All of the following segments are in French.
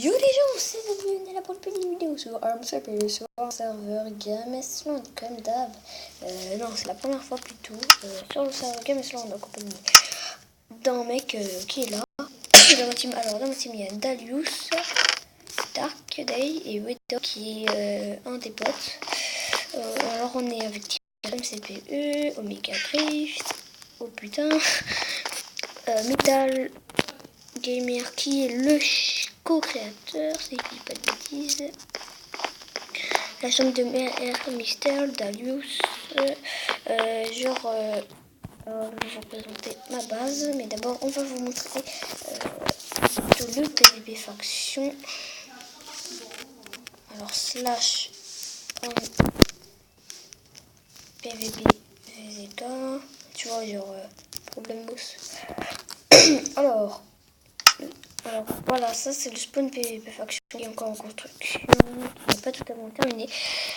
Yo les gens, c'est Zadouine, là pour une petite vidéo sur ArmCP, sur un serveur Gamesland, comme d'hab. Non, c'est la première fois plutôt, sur le serveur Gamesland en compagnie d'un mec qui est là. Dans ma team, alors dans ma team, il y a Dalius, Dark Day et Wedo qui est un des potes. Alors on est avec MCPE, Omega Drift, oh putain, Metal Gamer qui est le co-créateur, si je dis pas de bêtises. La chambre de R Mystère, Dalius. Je vais vous présenter ma base, mais d'abord on va vous montrer le PvP faction. Alors slash PvP VZK, tu vois, genre problème boss. Alors voilà, ça c'est le spawn PvP faction qui est encore en construction, qui n'est pas totalement terminé.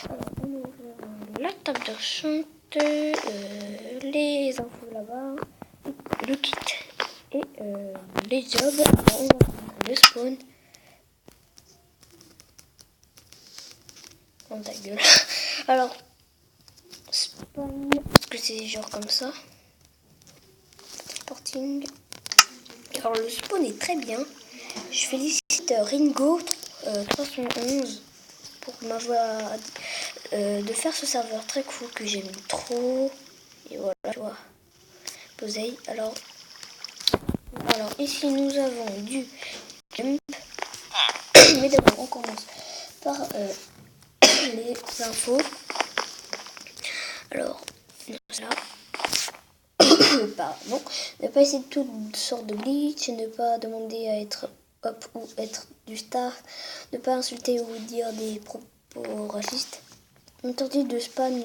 Alors on ouvre la table de chante, les infos là-bas, le kit et les jobs. Alors on va prendre le spawn. Oh ta gueule. Alors spawn, parce que c'est genre comme ça. Sporting. Alors le spawn est très bien. Je félicite Ringo 311 pour m'avoir de faire ce serveur très cool que j'aime trop. Et voilà, tu vois. Posey. Alors ici nous avons du jump. Mais d'abord on commence par les infos. Alors, là. Pardon. Ne pas essayer toutes sortes de glitch, ne pas demander à être up ou être du star, ne pas insulter ou dire des propos racistes. Interdit de spam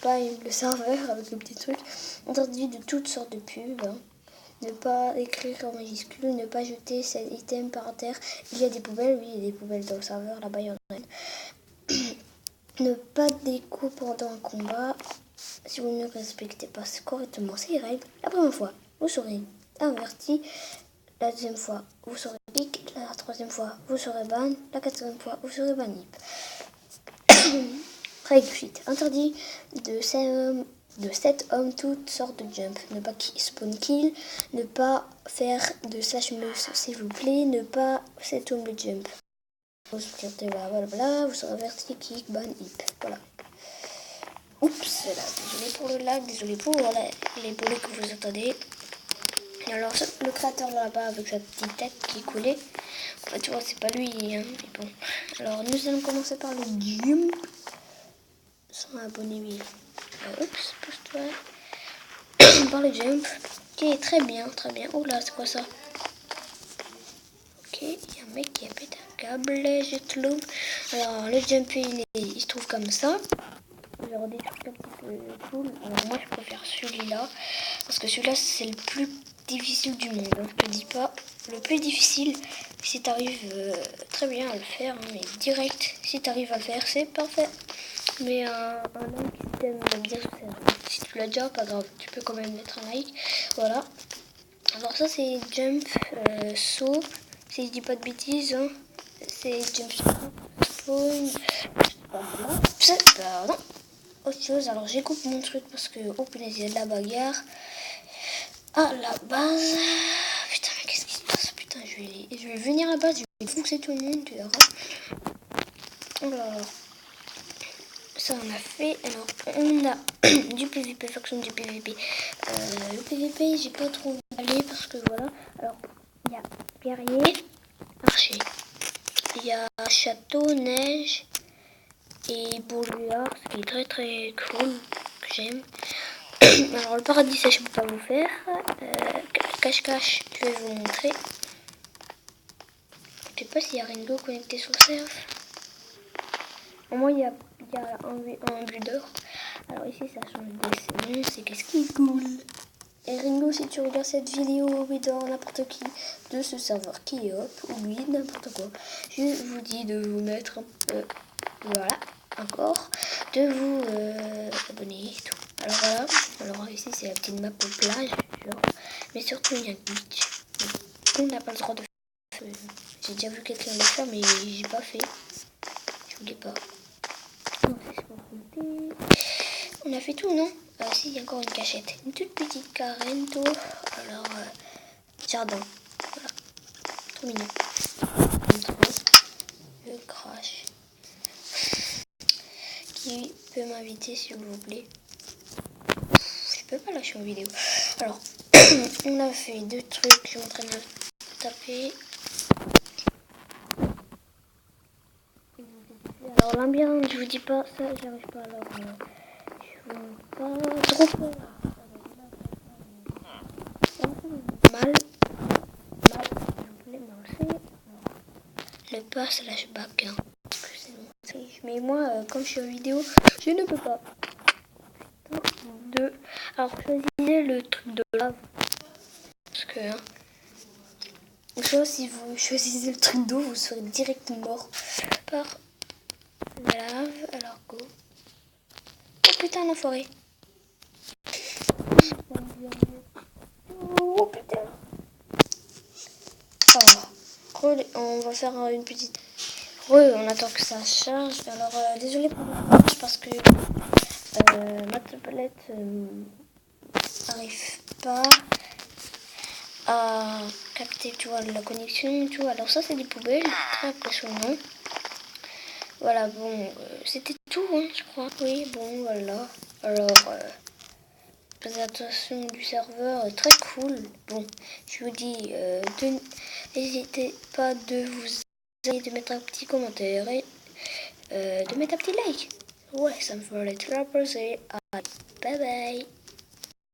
le serveur avec le petit truc. Interdit de toutes sortes de pubs. Hein. Ne pas écrire en majuscule, ne pas jeter cet item par terre. Il y a des poubelles, oui, il y a des poubelles dans le serveur, là-bas il y en a une. Ne pas déco pendant un combat. Si vous ne respectez pas correctement ces règles, la première fois, vous serez averti. La deuxième fois, vous serez pique. La troisième fois, vous serez ban. La quatrième fois, vous serez banni. Règle 8. Interdit de 7 hommes toutes sortes de jump. Ne pas spawn kill. Ne pas faire de slash mouse, s'il vous plaît. Ne pas 7 hommes le jump. Vous serez averti, kick, ban, hip. Voilà. Oups, là, désolé pour le lag, désolé pour les boulets que vous entendez. Alors, le créateur là-bas avec sa petite tête qui est collée, en fait, tu vois, c'est pas lui, hein, mais bon. Alors, nous allons commencer par le jump. Sans abonner, oui. Oups, pousse-toi. Par le jump, qui est très bien, très bien. Oh là, c'est quoi ça? Ok, il y a un mec qui a pété un câble, je te loupe. Alors, le jump, il se trouve comme ça. Genre des trucs un petit peu cool. Alors moi je préfère celui-là parce que celui-là c'est le plus difficile du monde. Hein. Je te dis pas le plus difficile. Si tu arrives très bien à le faire, hein, mais direct, si tu arrives à le faire, c'est parfait. Mais un like si t'aimes bien, si tu l'as déjà, pas grave, tu peux quand même mettre un like. Voilà. Alors ça c'est jump saut. Si je dis pas de bêtises, hein, c'est jump spawn. Pardon. Autre chose, alors j'écoute mon truc parce que oh punaise, il y a de la bagarre à la base. Putain, mais qu'est-ce qui se passe? Putain, je vais venir à la base, je vais fonctionner tout le monde, tu verras. Alors, ça on a fait. Alors, on a du PVP, faction du PVP. Le PVP, j'ai pas trop allé parce que voilà. Alors, il y a guerrier, archer. Il y a château, neige et brouillard, ce qui est très très cool, que j'aime. Alors le paradis ça je peux pas vous faire. Cache-cache, je vais vous montrer. Je sais pas s'il y a Ringo connecté sur le serve. Au moins il y a un builder. Alors ici ça change de nom, c'est qu'est-ce qui est cool. Et Ringo, si tu regardes cette vidéo, oui, dans n'importe qui de ce serveur qui est hop, ou oui, n'importe quoi, je vous dis de vous mettre voilà, encore, de vous abonner et tout. Alors voilà, alors ici c'est la petite map aux plages, genre, mais surtout il y a un glitch. On n'a pas le droit de faire, j'ai déjà vu quelqu'un le faire, mais j'ai pas fait. Je voulais pas. On a fait tout, non? Si, il y a encore une cachette. Une toute petite carento. Alors, jardin. Voilà. Trop mignon. Je crache. Qui peut m'inviter, s'il vous plaît? Je peux pas lâcher en vidéo. Alors, on a fait 2 trucs. Je suis en train de taper. Alors, l'ambiance, je vous dis pas, ça, j'arrive pas. Alors, je veux pas trop peur. Mal, je voulais lancer. Le pas slash back. Hein. Mais moi, comme je suis en vidéo, je ne peux pas. 2. Alors, choisissez le truc de lave. Parce que, hein, soit si vous choisissez le truc d'eau, vous serez direct mort par la lave. Alors, go. Oh putain, l'enfoiré. Oh putain. Oh, on va faire une petite... on attend que ça charge. Alors, désolé pour le charge parce que ma tablette n'arrive pas à capter, tu vois, la connexion, tu vois. Alors ça, c'est des poubelles, très impressionnant. Voilà, bon, c'était tout, hein, je crois. Oui, bon, voilà. Alors, faites attention du serveur, très cool. Bon, je vous dis, n'hésitez pas de mettre un petit commentaire et de mettre un petit like. Ouais, ça me ferait très plaisir. Bye bye.